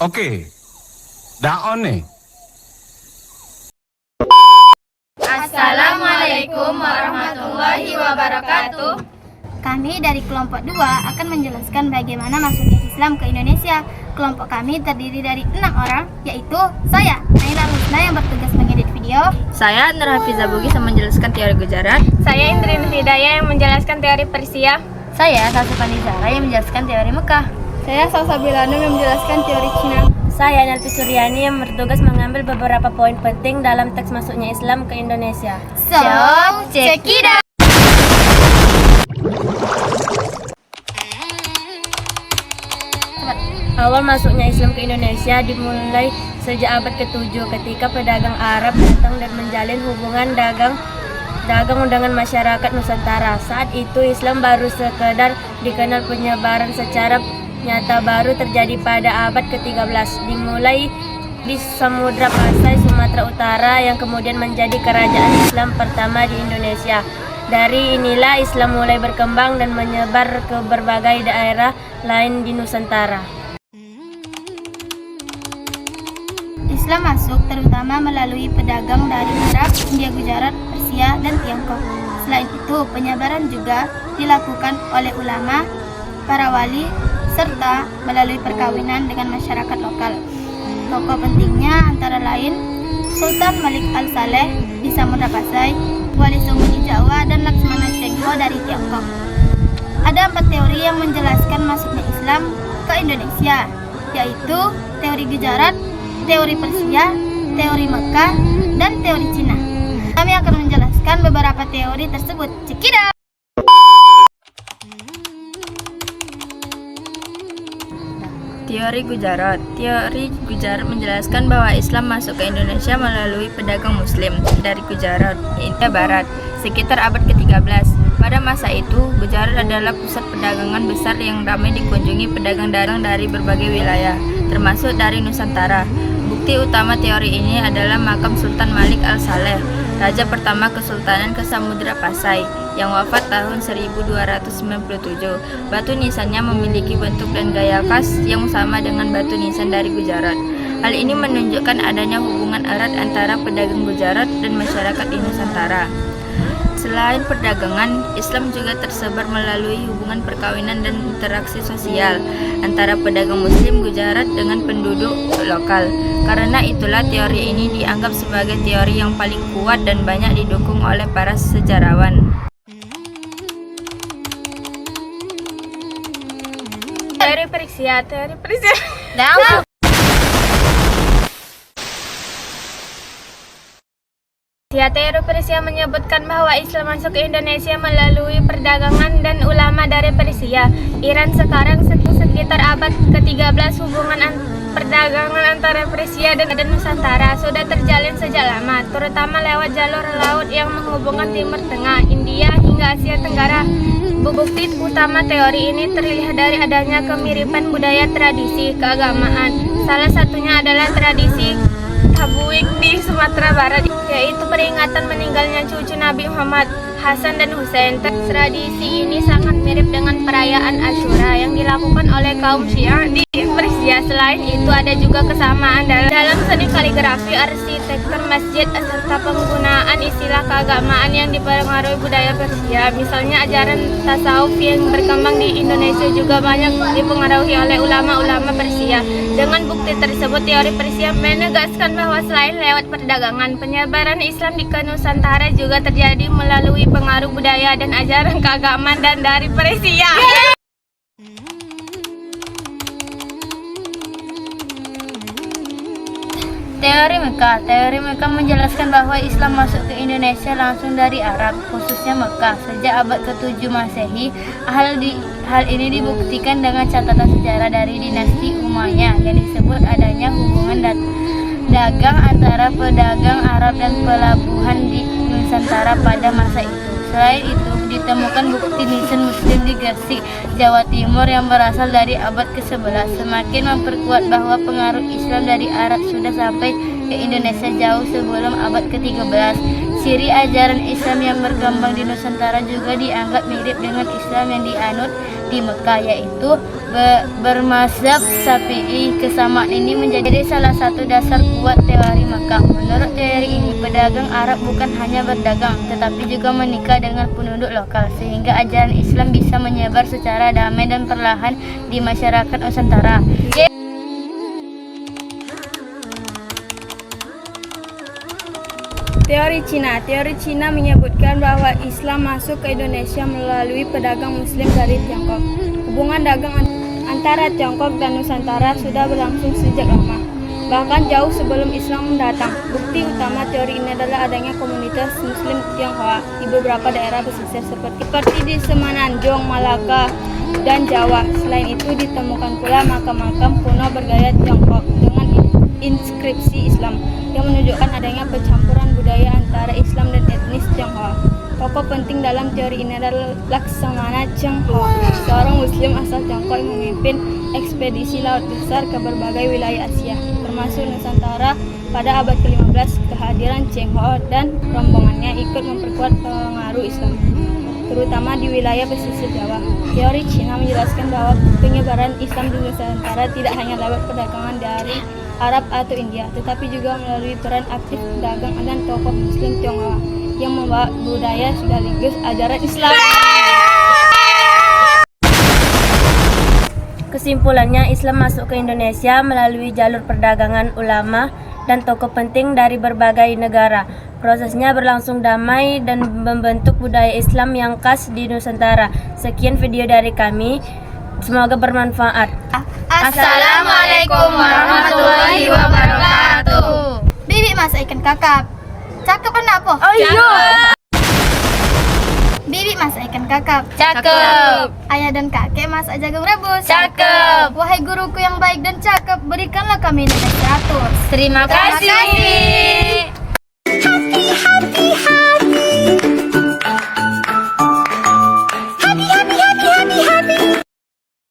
Oke, dah on nih. Assalamualaikum warahmatullahi wabarakatuh. Kami dari kelompok 2 akan menjelaskan bagaimana masuknya Islam ke Indonesia. Kelompok kami terdiri dari 6 orang, yaitu saya, Naila Rusna yang bertugas mengedit video. Saya Nur Hafiza Bugis yang menjelaskan teori Gujarat. Saya Indrin Hidayah yang menjelaskan teori Persia. Saya Sasi Pandizara yang menjelaskan teori Mekah. Saya Salsa Bilano yang menjelaskan teori Cina. Saya Nalti Suryani yang bertugas mengambil beberapa poin penting dalam teks masuknya Islam ke Indonesia. So, check it out! Awal masuknya Islam ke Indonesia dimulai sejak abad ke-7 ketika pedagang Arab datang dan menjalin hubungan dagang undangan masyarakat Nusantara. Saat itu Islam baru sekedar dikenal, penyebaran secara nyata baru terjadi pada abad ke-13, dimulai di Samudra Pasai, Sumatera Utara yang kemudian menjadi kerajaan Islam pertama di Indonesia. Dari inilah Islam mulai berkembang dan menyebar ke berbagai daerah lain di Nusantara. Islam masuk terutama melalui pedagang dari Arab, India, Gujarat, Persia, dan Tiongkok. Selain itu, penyebaran juga dilakukan oleh ulama, para wali, serta melalui perkawinan dengan masyarakat lokal. Tokoh pentingnya antara lain Sultan Malik Al-Saleh di Samudra Pasai, Wali Songo di Jawa, dan Laksmana Cheng Ho dari Tiongkok. Ada 4 teori yang menjelaskan masuknya Islam ke Indonesia, yaitu teori Gujarat, teori Persia, teori Mekah, dan teori Cina. Kami akan menjelaskan beberapa teori tersebut. Check it out! Teori Gujarat. Teori Gujarat menjelaskan bahwa Islam masuk ke Indonesia melalui pedagang Muslim dari Gujarat, India Barat, sekitar abad ke-13. Pada masa itu, Gujarat adalah pusat perdagangan besar yang ramai dikunjungi pedagang-dagang dari berbagai wilayah, termasuk dari Nusantara. Bukti utama teori ini adalah makam Sultan Malik Al-Saleh, Raja pertama Kesultanan Samudra Pasai, yang wafat tahun 1297. Batu nisannya memiliki bentuk dan gaya khas yang sama dengan batu nisan dari Gujarat. Hal ini menunjukkan adanya hubungan erat antara pedagang Gujarat dan masyarakat di Nusantara. Selain perdagangan, Islam juga tersebar melalui hubungan perkawinan dan interaksi sosial antara pedagang Muslim Gujarat dengan penduduk lokal. Karena itulah teori ini dianggap sebagai teori yang paling kuat dan banyak didukung oleh para sejarawan. Teori Persia. Teori Persia menyebutkan bahwa Islam masuk ke Indonesia melalui perdagangan dan ulama dari Persia. Iran sekarang sekitar abad ke-13, hubungan perdagangan antara Persia dan Nusantara sudah terjalin sejak lama, terutama lewat jalur laut yang menghubungkan Timur Tengah, India hingga Asia Tenggara. Bukti utama teori ini terlihat dari adanya kemiripan budaya, tradisi, keagamaan. Salah satunya adalah tradisi Tabuik di Sumatera Barat, yaitu peringatan meninggalnya cucu Nabi Muhammad, Hasan dan Husain. Tradisi ini sangat mirip dengan perayaan Asyura yang dilakukan oleh kaum Syiah di Persia. Selain itu, ada juga kesamaan dalam seni kaligrafi, arsitektur masjid, serta penggunaan istilah keagamaan yang dipengaruhi budaya Persia. Misalnya ajaran tasawuf yang berkembang di Indonesia juga banyak dipengaruhi oleh ulama-ulama Persia. Dengan bukti tersebut, teori Persia menegaskan bahwa selain lewat perdagangan, penyebaran Islam di Nusantara juga terjadi melalui pengaruh budaya dan ajaran keagamaan dan dari Persia. Teori Mekah. Teori Mekah menjelaskan bahwa Islam masuk ke Indonesia langsung dari Arab, khususnya Mekah, sejak abad ke-7 Masehi. Hal ini dibuktikan dengan catatan sejarah dari dinasti Umayyah yang disebut adanya hubungan dagang antara pedagang Arab dan pelabuhan di Nusantara pada masa itu. Selain itu, ditemukan bukti nisan Muslim di Gresik, Jawa Timur yang berasal dari abad ke-11, semakin memperkuat bahwa pengaruh Islam dari Arab sudah sampai ke Indonesia jauh sebelum abad ke-13. Ciri ajaran Islam yang berkembang di Nusantara juga dianggap mirip dengan Islam yang dianut di Mekah, yaitu bermazhab Syafi'i. Kesamaan ini menjadi salah satu dasar kuat teori Makkah. Menurut teori ini, pedagang Arab bukan hanya berdagang, tetapi juga menikah dengan penduduk lokal, sehingga ajaran Islam bisa menyebar secara damai dan perlahan di masyarakat Nusantara. Teori Cina menyebutkan bahwa Islam masuk ke Indonesia melalui pedagang Muslim dari Tiongkok. Hubungan dagang antara Tiongkok dan Nusantara sudah berlangsung sejak lama, bahkan jauh sebelum Islam datang. Bukti utama teori ini adalah adanya komunitas Muslim Tionghoa di beberapa daerah pesisir seperti di Semenanjung, Malaka, dan Jawa. Selain itu, ditemukan pula makam-makam kuno bergaya Tiongkok dengan inskripsi Islam yang menunjukkan adanya percampuran budaya antara Islam dan etnis Tionghoa. Tokoh penting dalam teori ini adalah Laksamana Cheng Ho, seorang Muslim asal Tiongkok yang memimpin ekspedisi laut besar ke berbagai wilayah Asia, termasuk Nusantara pada abad ke-15. Kehadiran Cheng Ho dan rombongannya ikut memperkuat pengaruh Islam, terutama di wilayah pesisir Jawa. Teori Cina menjelaskan bahwa penyebaran Islam di Nusantara tidak hanya lewat perdagangan dari Arab atau India, tetapi juga melalui peran aktif pedagang dan tokoh Muslim Tionghoa yang membawa budaya sekaligus ajaran Islam. Kesimpulannya, Islam masuk ke Indonesia melalui jalur perdagangan ulama dan tokoh penting dari berbagai negara. Prosesnya berlangsung damai dan membentuk budaya Islam yang khas di Nusantara. Sekian video dari kami. Semoga bermanfaat. Assalamualaikum warahmatullahi wabarakatuh. Bibi masak ikan kakap. Cakep kan apa? Oh iya. Bibi masak ikan kakap. Cakep. Ayah dan kakek masak jagung rebus. Cakep. Wahai guruku yang baik dan cakep, berikanlah kami nilai 100. Terima kasih.